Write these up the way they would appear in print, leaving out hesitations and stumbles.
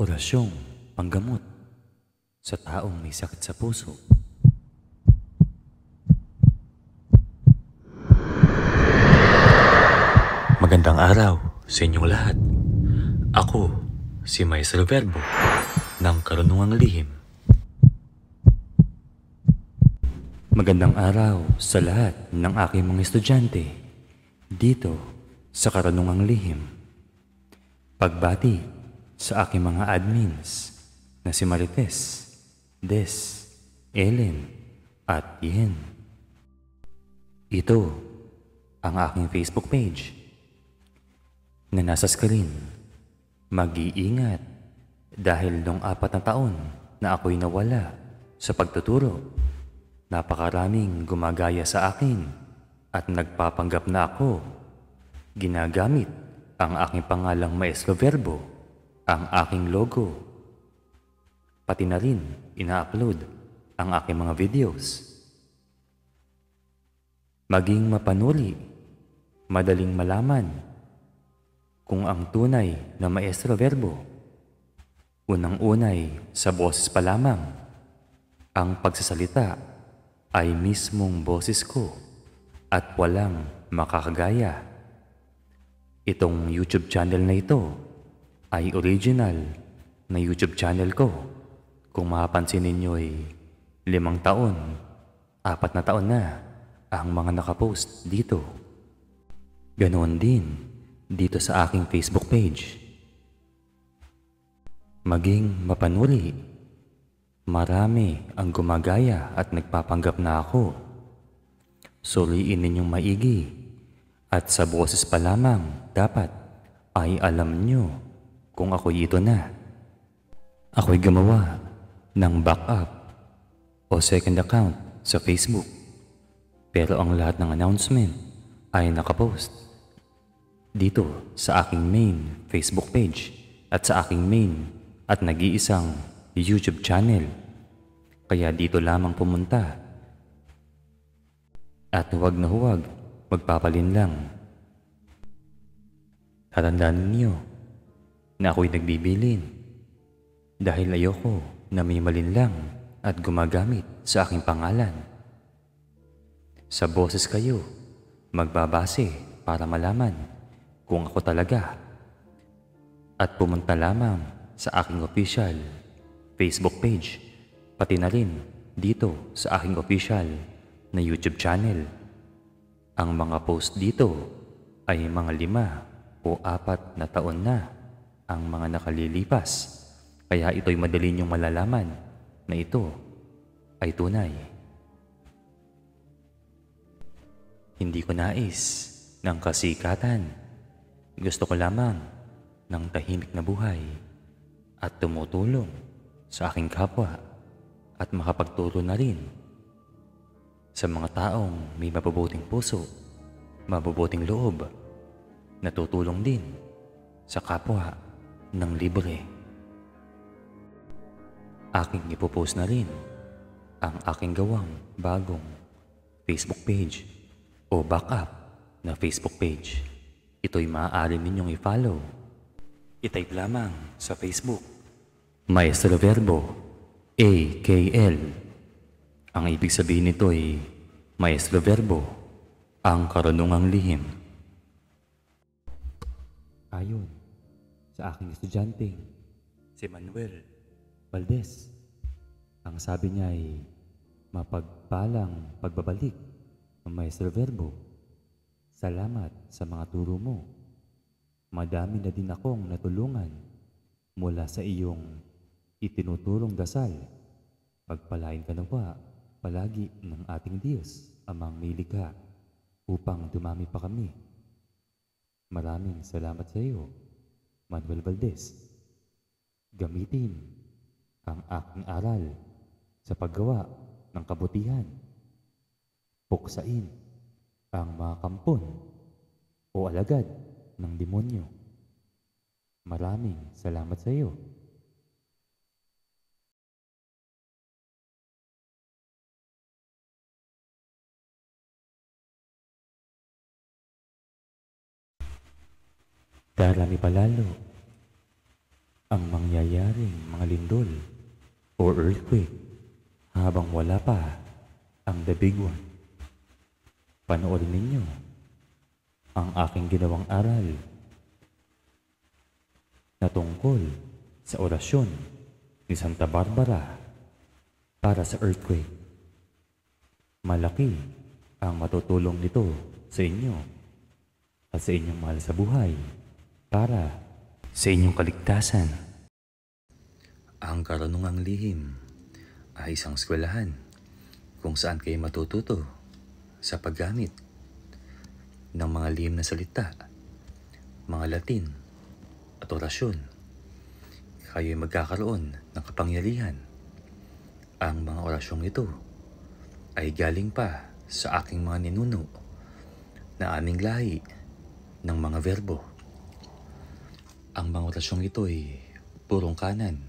Orasyong panggamot sa taong may sakit sa puso. Magandang araw sa inyong lahat. Ako, si Maestro Verbo ng Karunungang Lihim. Magandang araw sa lahat ng aking mga estudyante dito sa Karunungang Lihim. Pagbati sa aking mga admins na si Marites, Des, Ellen at Yen. Ito ang aking Facebook page na nasa screen. Mag-iingat dahil nung 4 na taon na ako'y nawala sa pagtuturo, napakaraming gumagaya sa akin at nagpapanggap na ako ginagamit ang aking pangalang Maestro Verbo, ang aking logo, pati na rin ina-upload ang aking mga videos. Maging mapanuri, madaling malaman kung ang tunay na Maestro Verbo. Unang-unay sa boses pa lamang, ang pagsasalita ay mismong boses ko at walang makakagaya. Itong YouTube channel na ito ay original na YouTube channel ko. Kung mapapansin ninyo'y 5 taon, 4 na taon na ang mga nakapost dito. Ganoon din dito sa aking Facebook page. Maging mapanuri, marami ang gumagaya at nagpapanggap na ako. Suriin ninyong maigi at sa boses pa lamang dapat ay alam nyo kung ako'y ito na. Ako'y gumawa ng backup o second account sa Facebook, pero ang lahat ng announcement ay nakapost dito sa aking main Facebook page at sa aking main at nag-iisang YouTube channel. Kaya dito lamang pumunta at huwag na huwag magpapalin lang. Tatandaan ninyo na ako'y nagbibilin dahil ayoko na may malinlang at gumagamit sa aking pangalan. Sa boses kayo magbabase para malaman kung ako talaga, at pumunta lamang sa aking official Facebook page, pati na rin dito sa aking official na YouTube channel. Ang mga post dito ay mga 5 o 4 na taon na ang mga nakalilipas, kaya ito'y madali niyong malalaman na ito ay tunay. Hindi ko nais ng kasikatan. Gusto ko lamang ng tahimik na buhay at tumutulong sa aking kapwa at makapagturo na rin sa mga taong may mabubuting puso, mabubuting loob, natutulong din sa kapwa ng libre. Aking ipopost na rin ang aking gawang bagong Facebook page o backup na Facebook page. Ito'y maaari ninyong i-follow. I-type lamang sa Facebook, Maestro Verbo, AKL. Ang ibig sabihin nito ay Maestro Verbo, ang Karunungang Lihim. Ayon sa aking estudyante, si Manuel Valdez, ang sabi niya ay mapagpalang pagbabalik ng Maestro Verbo. Salamat sa mga turo mo. Madami na din akong natulungan mula sa iyong itinuturong dasal. Pagpalain ka nawa palagi ng ating Diyos, Amang may likha, upang dumami pa kami. Maraming salamat sa iyo, Manuel Valdez. Gamitin ang aking aral sa paggawa ng kabutihan. Puksain ang mga kampon o alagad ng demonyo. Maraming salamat sa iyo. Darami palalo ang mangyayaring mga lindol o earthquake habang wala pa ang the big one. Panoorin ninyo ang aking ginawang aral na tungkol sa orasyon ni Santa Barbara para sa earthquake. Malaki ang matutulong nito sa inyo at sa inyong mahal sa buhay para sa inyong kaligtasan. Ang karunungang lihim ay isang eskwelahan kung saan kayo matututo sa paggamit ng mga lihim na salita, mga Latin at orasyon. Kayo ay magkakaroon ng kapangyarihan. Ang mga orasyong ito ay galing pa sa aking mga ninuno na aming lahi ng mga verbo. Ang mga orasyong ito ay purong kanan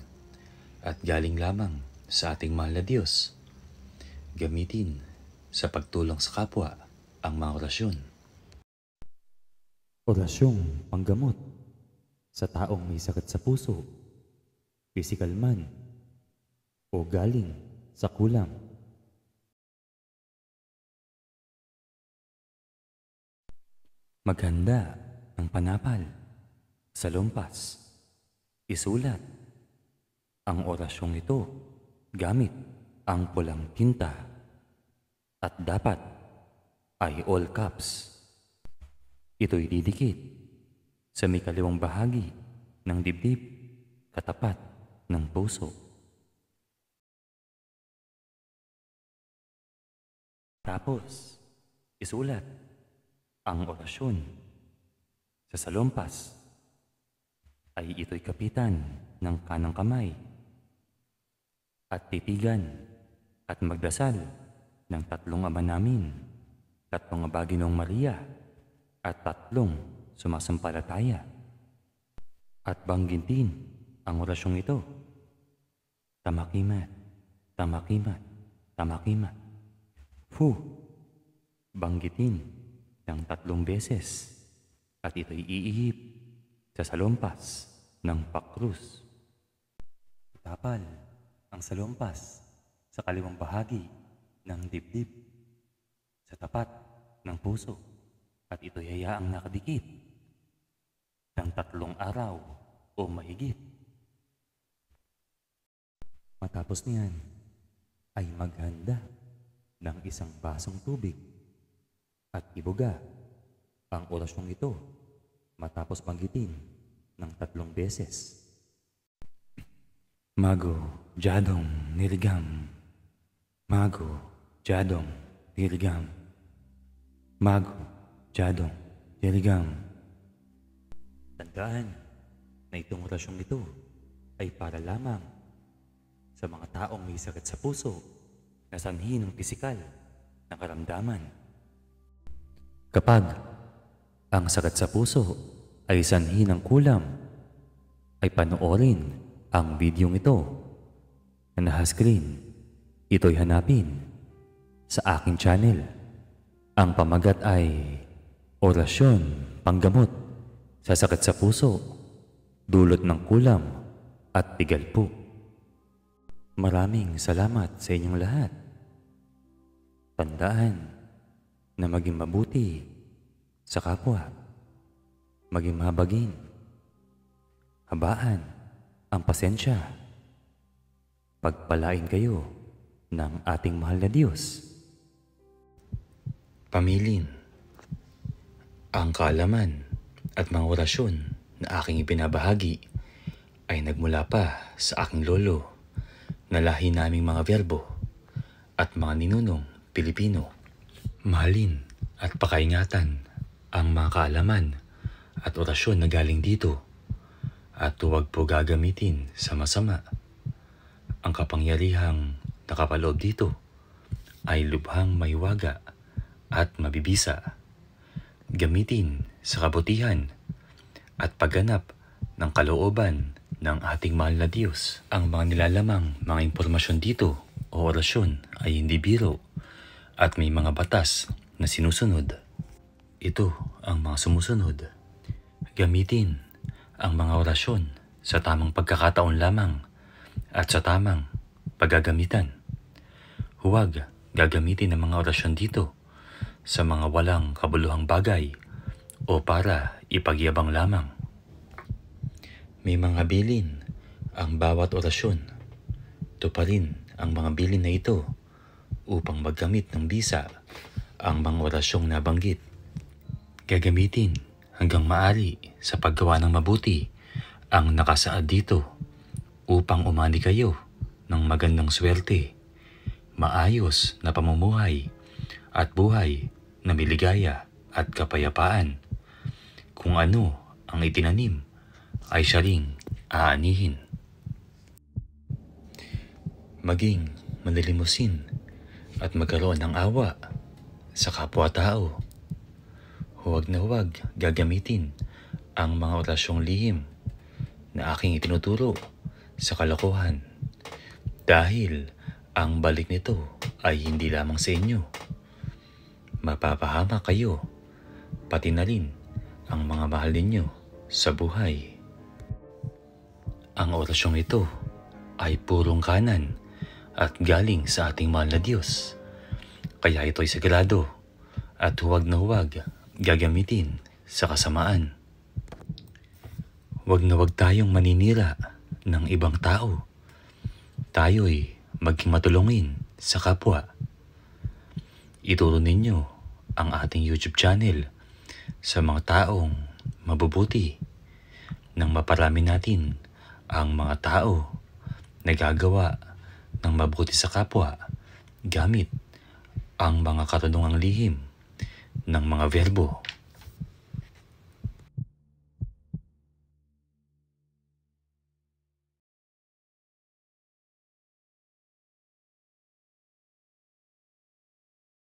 at galing lamang sa ating mahal na Diyos. Gamitin sa pagtulong sa kapwa ang mga orasyon. Orasyong panggamot sa taong may sakit sa puso, pisikal man o galing sa kulam. Maghanda ng panapal sa lumpas. Isulat ang orasyong ito gamit ang pulang tinta at dapat ay all caps. Ito'y didikit sa may kaliwang bahagi ng dibdib katapat ng puso. Tapos, isulat ang orasyon sa salumpas ay ito'y kapitan ng kanang kamay at titigan at magdasal ng 3 Ama Namin, 3 Aba Ginoong Maria at 3 sumasampalataya. At banggitin ang orasyong ito. Tamakimat, tamakimat, tamakimat. Fu, banggitin ng 3 beses at ito'y iihip sa salumpas ng pakrus. Itapal ang salumpas sa kaliwang bahagi ng dibdib sa tapat ng puso at ito'y hayaang nakadikit ng 3 araw o mahigit. Matapos niyan ay maghanda ng 1 basong tubig at ibuga ang orasyong ito matapos banggitin ng 3 beses. Mago Jadong Nirigam, Mago Jadong Nirigam, Mago Jadong Nirigam. Tandaan na itong orasyong ito ay para lamang sa mga taong may sakit sa puso na sanhi ng pisikal na karamdaman. Kapag ang sakit sa puso ay sanhi ng kulam, ay panoorin ang videong ito na naka-screen. Ito'y hanapin sa aking channel. Ang pamagat ay Orasyon Panggamot sa Sakit sa Puso, Dulot ng Kulam at Pigalpo. Maraming salamat sa inyong lahat. Tandaan na maging mabuti sa kapwa, maging mahabagin, habaan ang pasensya. Pagpalain kayo ng ating mahal na Diyos. Pamilin ang kaalaman at mga orasyon na aking ibinabahagi ay nagmula pa sa aking lolo na lahi naming mga verbo at mga ninunong Pilipino. Mahalin at pakaingatan ang mga kaalaman at orasyon na galing dito at huwag po gagamitin sa masama. Ang kapangyarihang nakapaloob dito ay lubhang maywaga at mabibisa. Gamitin sa kabutihan at pagganap ng kalooban ng ating mahal na Diyos. Ang mga nilalamang mga impormasyon dito o orasyon ay hindi biro at may mga batas na sinusunod. Ito ang mga sumusunod. Gamitin ang mga orasyon sa tamang pagkakataon lamang at sa tamang paggagamitan. Huwag gagamitin ang mga orasyon dito sa mga walang kabuluhang bagay o para ipagyabang lamang. May mga bilin ang bawat orasyon. Tuparin ang mga bilin na ito upang maggamit ng bisa ang mga orasyong nabanggit. Gagamitin hanggang maaari sa paggawa ng mabuti ang nakasaad dito upang umani kayo ng magandang swerte, maayos na pamumuhay at buhay na miligaya at kapayapaan. Kung ano ang itinanim ay siya ring aanihin. Maging manilimusin at magkaroon ng awa sa kapwa-tao. Huwag na huwag gagamitin ang mga orasyong lihim na aking itinuturo sa kalokohan dahil ang balik nito ay hindi lamang sa inyo. Mapapahama kayo, pati na rin ang mga mahal ninyo sa buhay. Ang orasyong ito ay purong kanan at galing sa ating mahal na Diyos. Kaya ito'y sagrado at huwag na huwag gagamitin sa kasamaan. Huwag na huwag tayong maninira ng ibang tao. Tayo'y maging matulungin sa kapwa. Ituro ninyo ang ating YouTube channel sa mga taong mabubuti nang maparami natin ang mga tao na gagawa ng mabuti sa kapwa gamit ang mga karunungang lihim ng mga verbo